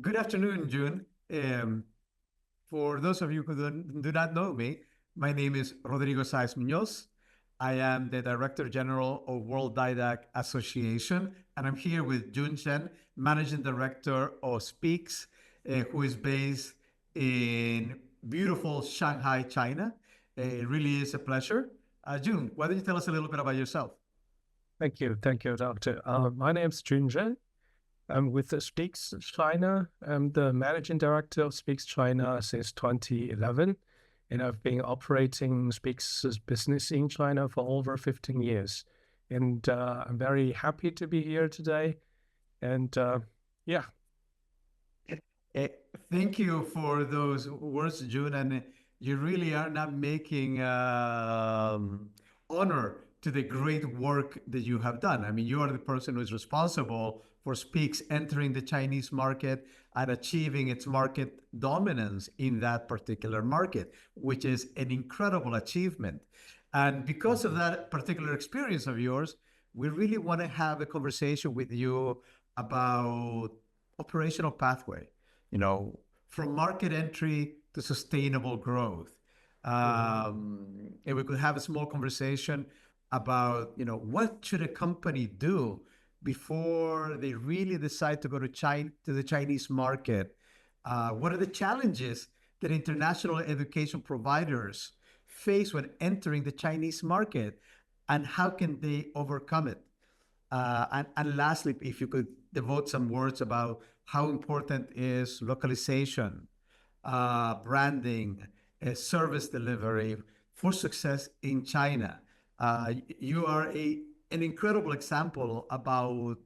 Good afternoon, Jun. For those of you who do not know me, my name is Rodrigo Sáez Muñoz. I am the Director General of Worlddidac Association, and I'm here with Jun Zheng, Managing Director of Speexx, who is based in beautiful Shanghai, China. It really is a pleasure. Jun, why don't you tell us a little bit about yourself? Thank you, Doctor. My name is Jun Zheng. I'm with Speexx China. I'm the Managing Director of Speexx China since 2011, and I've been operating Speexx's business in China for over 15 years. And I'm very happy to be here today. And yeah. Thank you for those words, Jun. And you really are not making honor to the great work that you have done. I mean, you are the person who is responsible for Speexx entering the Chinese market and achieving its market dominance in that particular market, which is an incredible achievement. And because of that particular experience of yours, we really want to have a conversation with you about operational pathway, from market entry to sustainable growth. And we could have a small conversation about, what should a company do before they really decide to go to the Chinese market? What are the challenges that international education providers face when entering the Chinese market, and how can they overcome it? And lastly, if you could devote some words about how important is localization, branding, service delivery for success in China. You are an incredible example about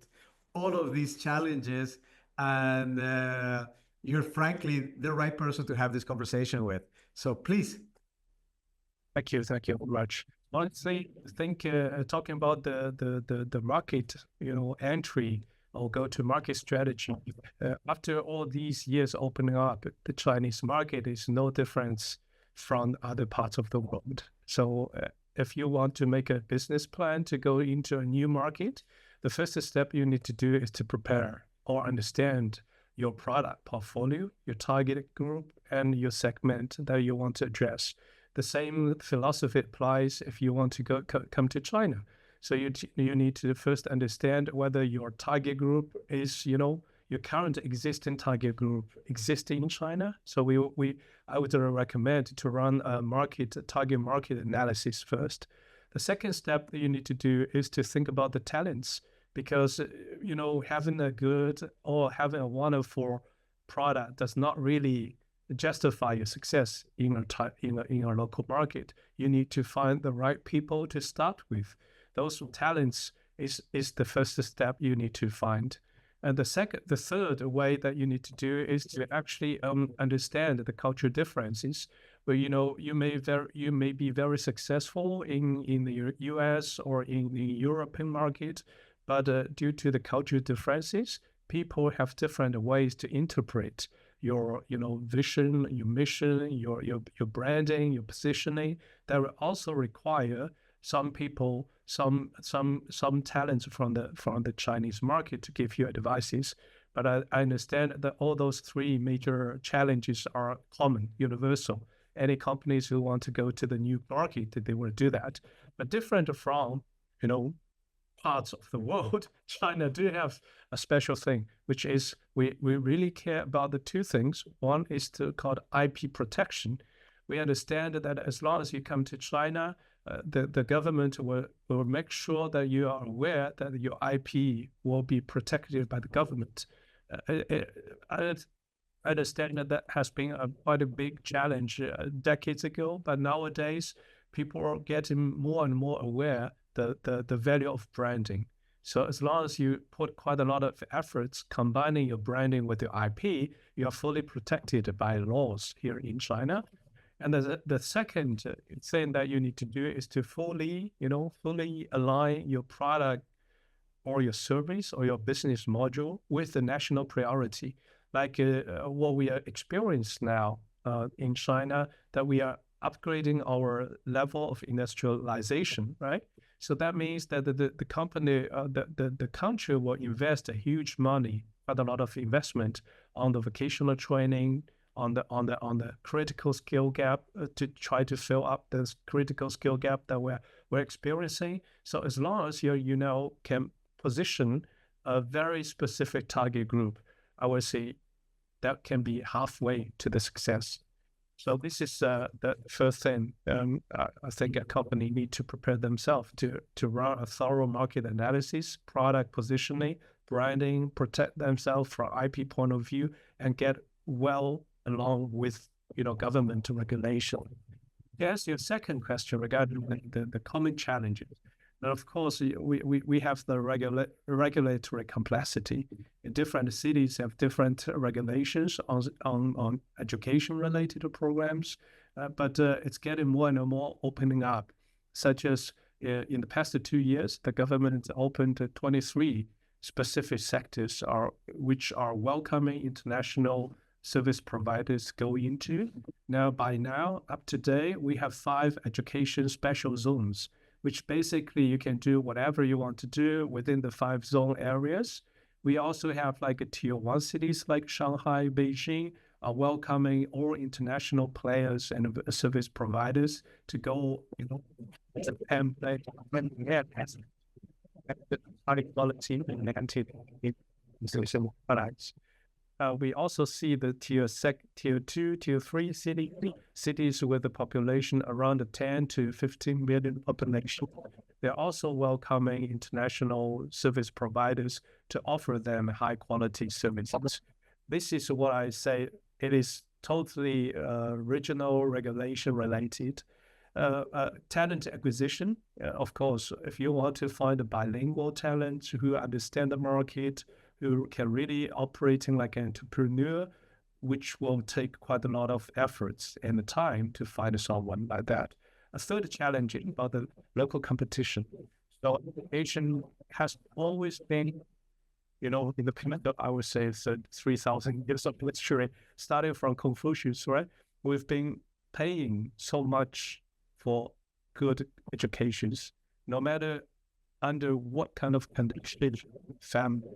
all of these challenges, and you're frankly the right person to have this conversation with. So please. Thank you very much. Honestly, I think talking about the market, entry or go-to-market strategy, after all these years opening up, the Chinese market is no different from other parts of the world. So if you want to make a business plan to go into a new market, the first step you need to do is to prepare or understand your product portfolio, your target group, and your segment that you want to address. The same philosophy applies if you want to come to China. So you need to first understand whether your target group is, your current existing target group existing in China. So I would recommend to run a target market analysis first. The second step that you need to do is to think about the talents, because having a good or having a wonderful product does not really justify your success in a local market. You need to find the right people to start with. Those talents is the first step you need to find. And the third way that you need to do is to actually understand the cultural differences. Where you may be very successful in the US or in the European market, but due to the cultural differences, people have different ways to interpret your vision, your mission, your branding, your positioning. That will also require some people, some talents from the Chinese market to give you advices. But I understand that all those three major challenges are common, universal. Any companies who want to go to the new market, they will do that. But different from, parts of the world, China do have a special thing, which is we really care about the two things. One is called IP protection. We understand that as long as you come to China, the government will make sure that you are aware that your IP will be protected by the government. I understand that has been quite a big challenge decades ago, but nowadays people are getting more and more aware the value of branding. So as long as you put quite a lot of efforts combining your branding with your IP, you are fully protected by laws here in China. And the second thing that you need to do is to fully align your product or your service or your business module with the national priority. Like what we are experiencing now in China, that we are upgrading our level of industrialization, right? So that means that the company, the country will invest a huge money, quite a lot of investment on the vocational training, on the critical skill gap, to try to fill up this critical skill gap that we're experiencing. So as long as you can position a very specific target group, I would say that can be halfway to the success. So this is the first thing. I think a company need to prepare themselves to run a thorough market analysis, product positioning, branding, protect themselves from IP point of view, and get well along with government regulation. Yes, your second question regarding the common challenges. And of course, we have the regulatory complexity. Different cities have different regulations on education-related programs, but it's getting more and more opening up, such as in the past 2 years, the government opened 23 specific sectors which are welcoming international service providers go into. By now, up to date, we have 5 education special zones, which basically you can do whatever you want to do within the 5 zone areas. We also have like tier 1 cities like Shanghai, Beijing, are welcoming all international players and service providers to go, and play high quality and products. We also see the tier 2, tier 3 cities with a population around 10 to 15 million population. They're also welcoming international service providers to offer them high quality services. This is what I say, it is totally regional regulation related. Talent acquisition, of course, if you want to find a bilingual talent who understand the market, who can really operating like an entrepreneur, which will take quite a lot of efforts and time to find someone like that. A third challenge is about the local competition. So education has always been, independent, I would say, 3,000 years of history, starting from Confucius, right? We've been paying so much for good educations, no matter under what kind of condition family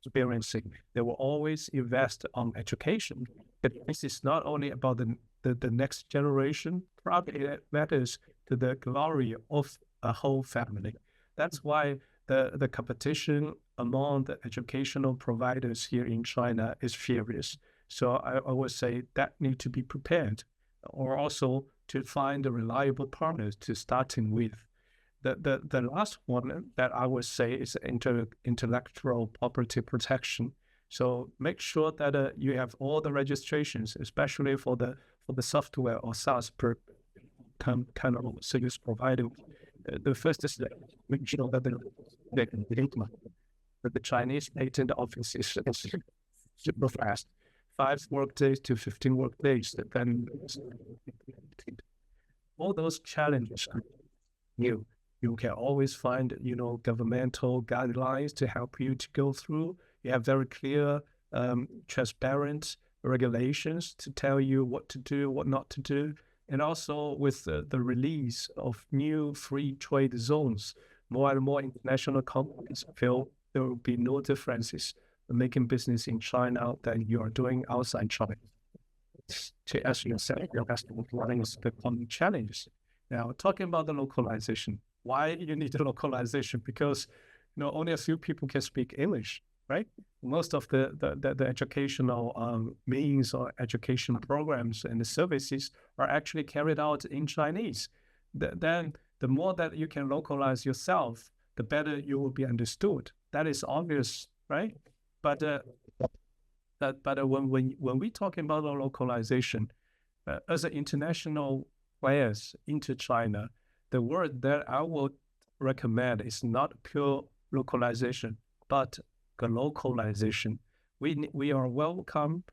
experiencing, they will always invest on education. But this is not only about the next generation, probably it matters to the glory of a whole family. That's why the competition among the educational providers here in China is furious. So I would say that need to be prepared, or also to find a reliable partners to starting with. The last one that I would say is intellectual property protection. So make sure that you have all the registrations, especially for the software or SaaS kind of service provider. The first is that make sure that the Chinese patent office is super fast, 5 workdays to 15 workdays. Then all those challenges are new. You can always find, governmental guidelines to help you to go through. You have very clear, transparent regulations to tell you what to do, what not to do. And also with the release of new free trade zones, more and more international companies feel there will be no differences in making business in China than you are doing outside China. To ask yourself, what is the common challenges? Now, talking about the localization. Why you need the localization? Because only a few people can speak English, right? Most of the educational means or education programs and the services are actually carried out in Chinese. Then the more that you can localize yourself, the better you will be understood. That is obvious, right? But when we talking about localization, as an international players into China, the word that I would recommend is not pure localization, but globalization. We are welcome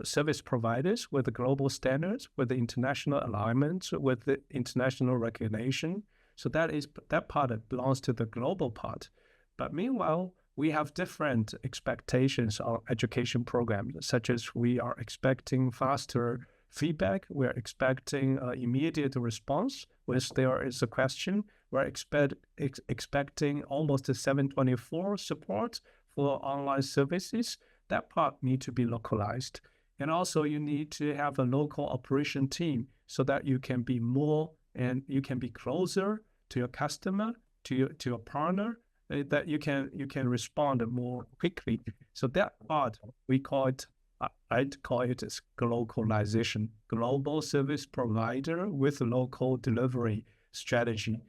service providers with the global standards, with the international alignment, with the international recognition. So that part belongs to the global part. But meanwhile, we have different expectations on education programs, such as we are expecting faster feedback, we're expecting immediate response when there is a question. We're expecting almost a 7/24 support for online services. That part need to be localized. And also you need to have a local operation team so that you can be more and you can be closer to your customer, to your partner, that you can respond more quickly. So that part we call it, I'd call it as localization, global service provider with local delivery strategy.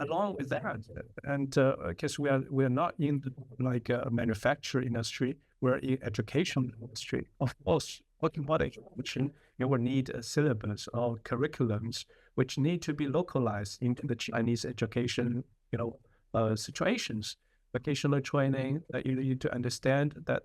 Along with that, and because we are not in like a manufacturing industry, we're in education industry. Of course, talking about education, you will need a syllabus or curriculums which need to be localized into the Chinese education, situations. Vocational training, that you need to understand that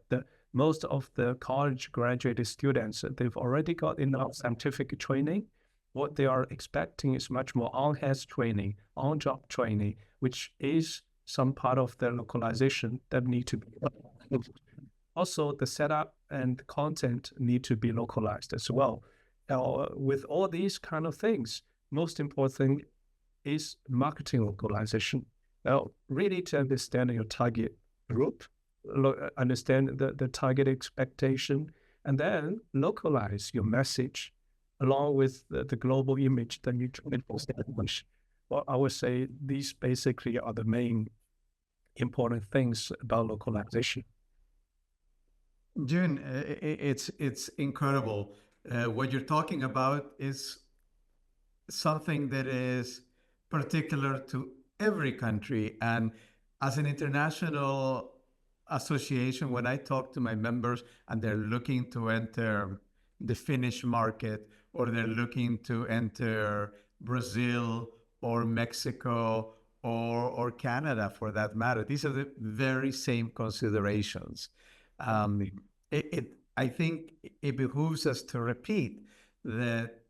most of the college graduated students, they've already got enough scientific training. What they are expecting is much more on-hands training, on-job training, which is some part of the localization that need to be. Also, the setup and the content need to be localized as well. With all these kind of things, most important thing is marketing localization. Now, really to understand your target group, understand the target expectation, and then localize your message along with the global image that you try to establish. Well, I would say these basically are the main important things about localization. Jun, it's incredible. What you're talking about is something that is particular to every country. And as an international association, when I talk to my members and they're looking to enter the Finnish market, or they're looking to enter Brazil or Mexico or Canada for that matter, these are the very same considerations. I think it behooves us to repeat that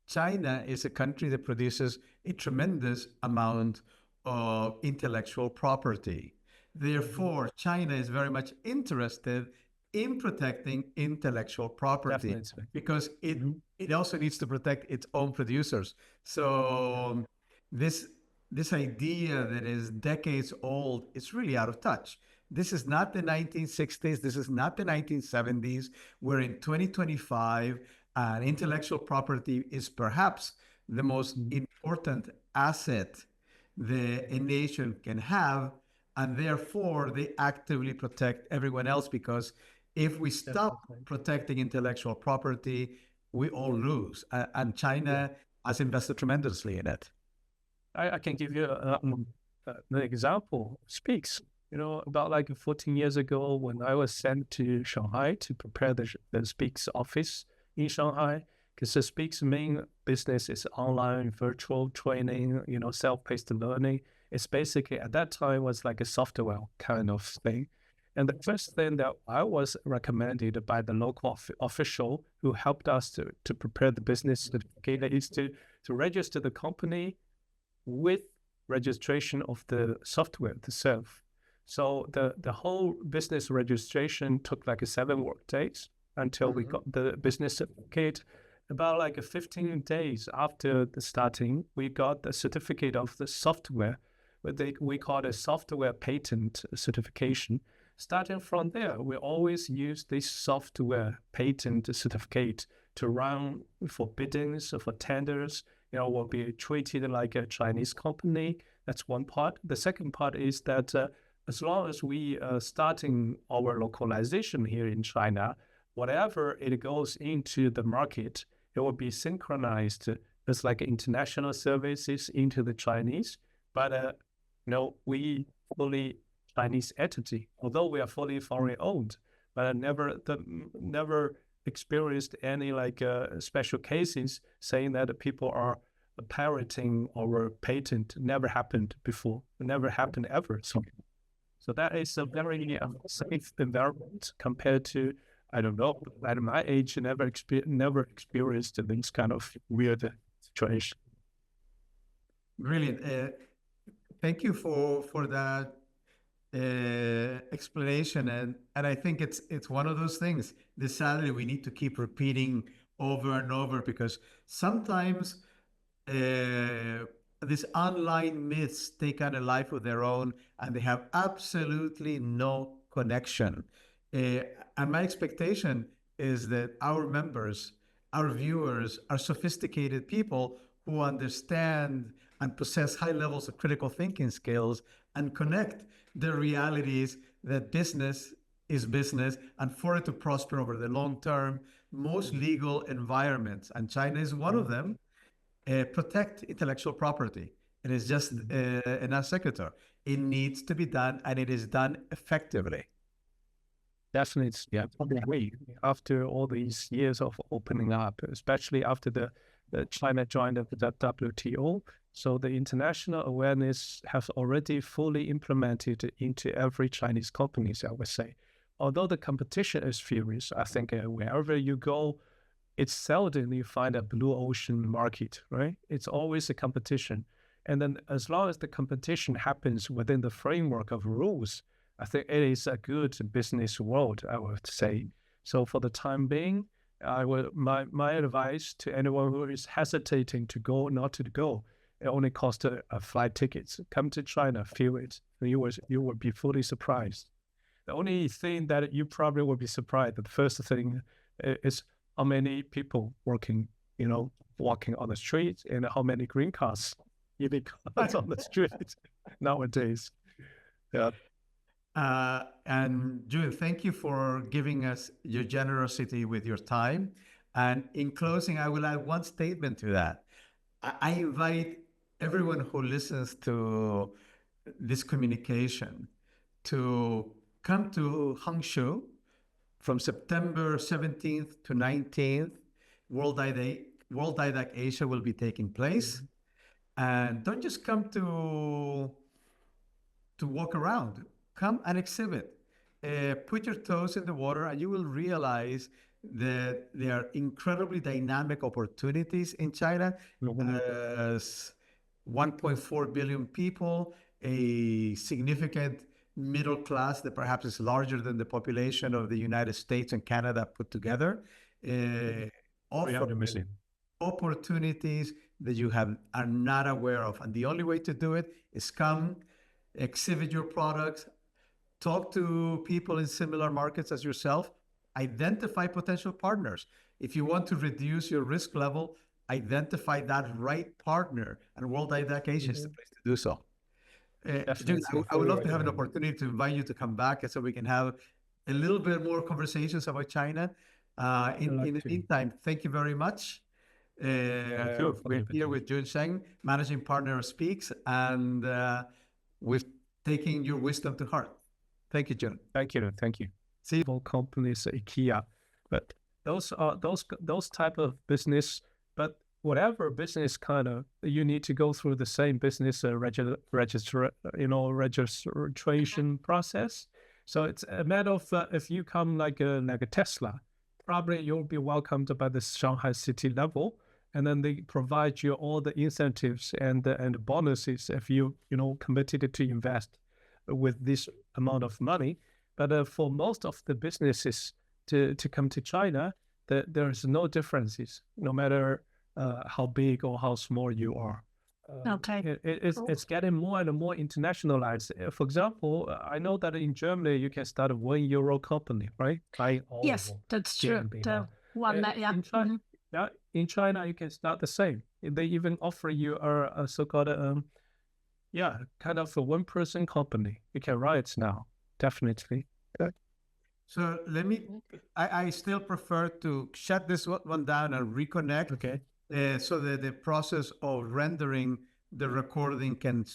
China is a country that produces a tremendous amount of intellectual property. Therefore, China is very much interested in protecting intellectual property. Definitely. Because it also needs to protect its own producers. So this idea that is decades old is really out of touch. This is not the 1960s. This is not the 1970s. We're in 2025, and intellectual property is perhaps the most important asset that a nation can have, and therefore they actively protect everyone else, because if we stop protecting intellectual property, we all lose. And China has invested tremendously in it. I can give you an example. Speexx, about like 14 years ago, when I was sent to Shanghai to prepare the Speexx office in Shanghai, because the Speexx main business is online virtual training, self-paced learning. It's basically at that time was like a software kind of thing. And the first thing that I was recommended by the local official who helped us to prepare the business certificate is to register the company with registration of the software itself. So the whole business registration took like 7 work days until we got the business certificate. About like 15 days after the starting, we got the certificate of the software, we call it a software patent certification. Starting from there, we always use this software patent certificate to run for biddings, for tenders. Will be treated like a Chinese company. That's one part. The second part is that as long as we are starting our localization here in China, whatever it goes into the market, it will be synchronized as like international services into the Chinese. But we fully Chinese entity, although we are fully foreign owned, but I never experienced any like special cases saying that people are pirating our patent. Never happened before. Never happened ever. So that is a very safe environment compared to, I don't know, at my age, never experienced this kind of weird situation. Brilliant. Thank you for that explanation, and I think it's one of those things that sadly we need to keep repeating over and over, because sometimes these online myths take on a life of their own, and they have absolutely no connection And my expectation is that our members, our viewers, are sophisticated people who understand and possess high levels of critical thinking skills and connect the realities that business is business, and for it to prosper over the long term, most legal environments, and China is one of them, protect intellectual property. It is just an executor. It needs to be done, and it is done effectively. Definitely, yeah, probably agree. After all these years of opening up, especially after the China joined the WTO, so the international awareness has already fully implemented into every Chinese companies, I would say. Although the competition is furious, I think wherever you go, it's seldom you find a blue ocean market, right? It's always a competition. And then as long as the competition happens within the framework of rules, I think it is a good business world, I would say. So for the time being, my advice to anyone who is hesitating to go, not to go, it only costs a flight tickets. Come to China, feel it. You will be fully surprised. The only thing that you probably will be surprised, the first thing is how many people walking on the street, and how many green cars, EV cars on the street nowadays. Yeah. And Jun, thank you for giving us your generosity with your time. And in closing, I will add one statement to that. I invite everyone who listens to this communication to come to Hangzhou from September 17th to 19th. Worlddidac Asia will be taking place. And don't just come to walk around. Come and exhibit. Put your toes in the water, and you will realize that there are incredibly dynamic opportunities in China. 1.4 billion people, a significant middle class that perhaps is larger than the population of the United States and Canada put together. Offer opportunities that you are not aware of. And the only way to do it is come, exhibit your products, talk to people in similar markets as yourself, identify potential partners. If you want to reduce your risk level, identify that right partner, and Worlddidac Asia is the place to do so. Jun, I would love to have an opportunity to invite you to come back so we can have a little bit more conversations about China. In the meantime, thank you very much. We're here with Jun Zheng, Managing Partner of Speexx, and we've taken your wisdom to heart. Thank you, Jun. Thank you. See, companies, IKEA, but those type of business, but whatever business kind of, you need to go through the same business registration process. So it's a matter of if you come like a Tesla, probably you'll be welcomed by the Shanghai city level, and then they provide you all the incentives and bonuses if you committed to invest with this amount of money. But for most of the businesses to come to China, there is no differences, no matter how big or how small you are. Okay. It's getting more and more internationalized. For example, I know that in Germany you can start a €1 company, right? Yes, that's true. In China you can start the same. They even offer you a so-called kind of a one-person company. You can write now, definitely. So I still prefer to shut this one down and reconnect. Okay. So that the process of rendering the recording can